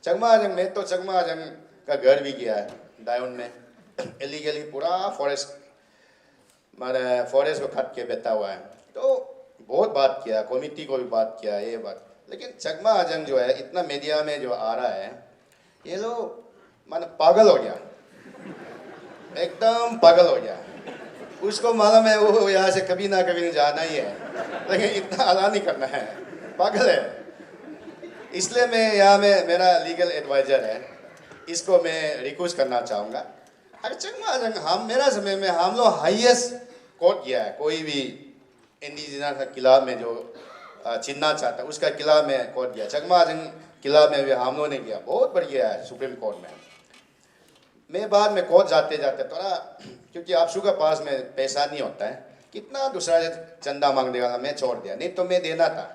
चकमा आजंग में तो चकमा आजंग का घर भी किया है डायोन में इलीगली पूरा फॉरेस्ट मारे फॉरेस्ट को काट के बैठा हुआ है। तो बहुत बात किया, कमेटी को भी बात किया ये बात, लेकिन चकमा आजंग जो है इतना मीडिया में जो आ रहा है ये लोग माने पागल हो गया, एकदम पागल हो गया। उसको मालूम है वो यहाँ से कभी ना कभी जाना ही है, लेकिन इतना अला नहीं करना है, पागल है। इसलिए मैं यहाँ में मेरा लीगल एडवाइजर है, इसको मैं रिक्वेस्ट करना चाहूँगा। अगर चकमा आजंग हम मेरा समय में हम लोग हाईएस्ट कोर्ट किया है, कोई भी इंडिजिनस का किला में जो छीनना चाहता है उसका किला में कोर्ट किया। चकमा आजंग किला में भी हम लोगों ने किया, बहुत बढ़िया है सुप्रीम कोर्ट में। मैं बाद में कोर्ट जाते जाते थोड़ा, क्योंकि आपसू के पास में पैसा नहीं होता है, कितना दूसरा चंदा मांग देगा, मैं छोड़ दिया, नहीं तो मैं देना था।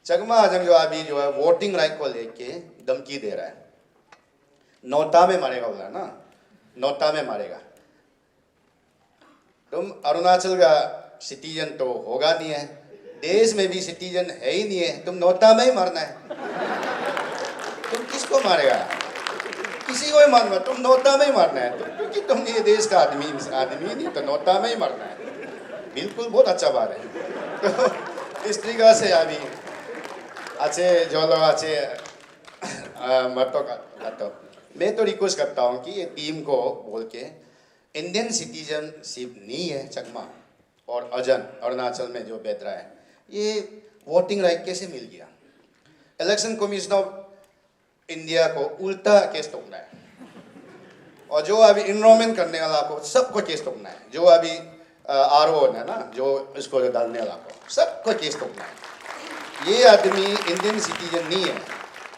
चकमा आजंग जो अभी जो है वोटिंग राइट को लेके धमकी दे रहा है, नोटा में मारेगा बोला ना, नोटा में मारेगा। तुम अरुणाचल का सिटीजन तो होगा नहीं है, देश में भी सिटीजन है ही नहीं है, तुम नोटा में ही मारना है। तुम किसको मारेगा? किसी को ही मारना, तुम नोटा में ही मारना है, क्योंकि तुम ये देश का आदमी नहीं, तो नोटा में ही मारना है। बिल्कुल बहुत अच्छा बात है। तो इस तरीका से अभी अच्छे जो लोग अच्छे मर्दों का तो मैं तो रिक्वेस्ट करता हूँ कि ये टीम को बोल के इंडियन सिटीजनशिप नहीं है चकमा और अजन अरुणाचल में जो बैठ रहा है, ये वोटिंग राइट कैसे मिल गया? इलेक्शन कमीशन ऑफ इंडिया को उल्टा केस ठोकना है, और जो अभी इनरोलमेंट करने वाला को सबको केस ठोकना है, जो अभी आरओ है ना, जो इसको डालने वाला को सबको केस ठोकना है। ये आदमी इंडियन सिटीजन नहीं है,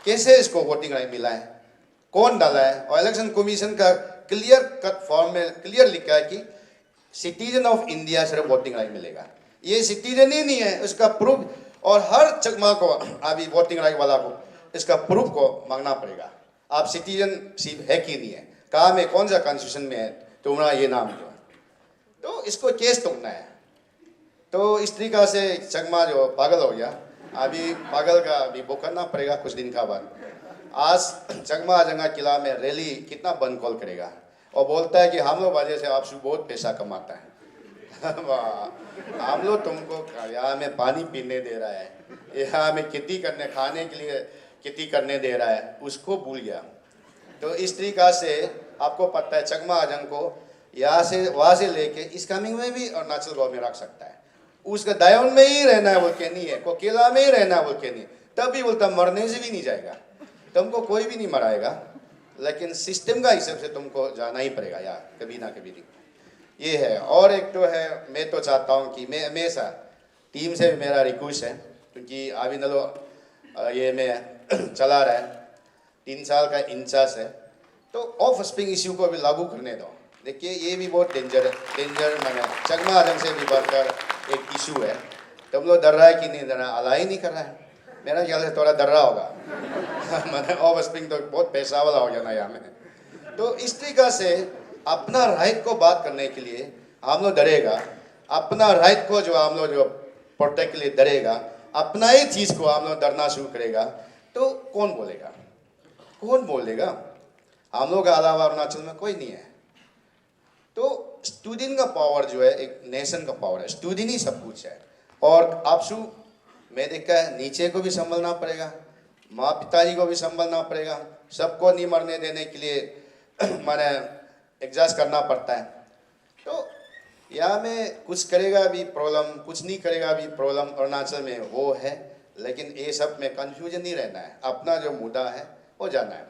कैसे इसको वोटिंग राइट मिला है, कौन डाला है? और इलेक्शन कमीशन का क्लियर कट फॉर्म में क्लियर लिखा है कि सिटीजन ऑफ इंडिया सिर्फ वोटिंग राइट मिलेगा। ये सिटीजन ही नहीं है, उसका प्रूफ, और हर चकमा को अभी वोटिंग राइट वाला को इसका प्रूफ को मांगना पड़ेगा। आप सिटीजनशिप है कि नहीं है, कहाँ में, कौन सा कॉन्स्टिट्यूशन में है तुम्हारा ये नाम जो है, तो इसको केस ठोकना है। तो इस तरीका से चकमा जो पागल हो गया, अभी पागल का अभी वो करना पड़ेगा कुछ दिन का बाद। आज चकमा आजंगा किला में रैली कितना बंद कॉल करेगा, और बोलता है कि हम लोग वजह से आप बहुत पैसा कमाता है। हम लोग तुमको यहाँ में पानी पीने दे रहा है, यहाँ में खेती करने खाने के लिए खेती करने दे रहा है, उसको भूल गया। तो इस तरीका से आपको पता है चकमा आजंग को यहाँ से वहाँ से लेके इस कमिंग में भी अरुणाचल गवर्नमेंट में रख सकता है। उसका दायोन में ही रहना है बोल के नहीं है, कोकेला में ही रहना है बोल के नहीं, तब भी बोलता मरने से भी नहीं जाएगा, तुमको कोई भी नहीं मराएगा, लेकिन सिस्टम का हिसाब से तुमको जाना ही पड़ेगा यार, कभी ना कभी नहीं। ये है। और एक तो है, मैं तो चाहता हूँ कि मैं हमेशा टीम से भी मेरा रिक्वेस्ट है, क्योंकि अभी नलो ये मैं चला रहा है, 3 साल का इंचार्ज है, तो ऑफ स्प्रिंग इश्यू को भी लागू करने दो। देखिए ये भी बहुत डेंजर मैंने चकमा आजंग से भी बढ़कर एक इशू है। तुम लोग डर रहा है कि नहीं डर रहा, अला ही नहीं कर रहा है, मेरा ख्याल से थोड़ा डर रहा होगा। मैंने ऑफ स्प्रिंग तो बहुत पैसा वाला हो गया ना यहाँ में। तो इस तरीका से अपना राइट को बात करने के लिए हम लोग डरेगा, अपना राइट को जो हम लोग जो प्रोटेक्ट के लिए डरेगा, अपना ही चीज़ को हम लोग डरना शुरू करेगा, तो कौन बोलेगा, कौन बोलेगा? हम लोग का अलावा अरुणाचल में कोई नहीं है। तो स्टूडेंट का पावर जो है एक नेशन का पावर है, स्टूडेंट ही सब कुछ है। और आपसू मैं देखा है नीचे को भी संभलना पड़ेगा, माँ पिताजी को भी संभलना पड़ेगा, सबको नहीं मरने देने के लिए मैंने एडजस्ट करना पड़ता है। तो यहाँ में कुछ करेगा भी प्रॉब्लम, कुछ नहीं करेगा भी प्रॉब्लम, अरुणाचल में वो है। लेकिन ये सब में कंफ्यूजन नहीं रहना है, अपना जो मुद्दा है वो जाना है।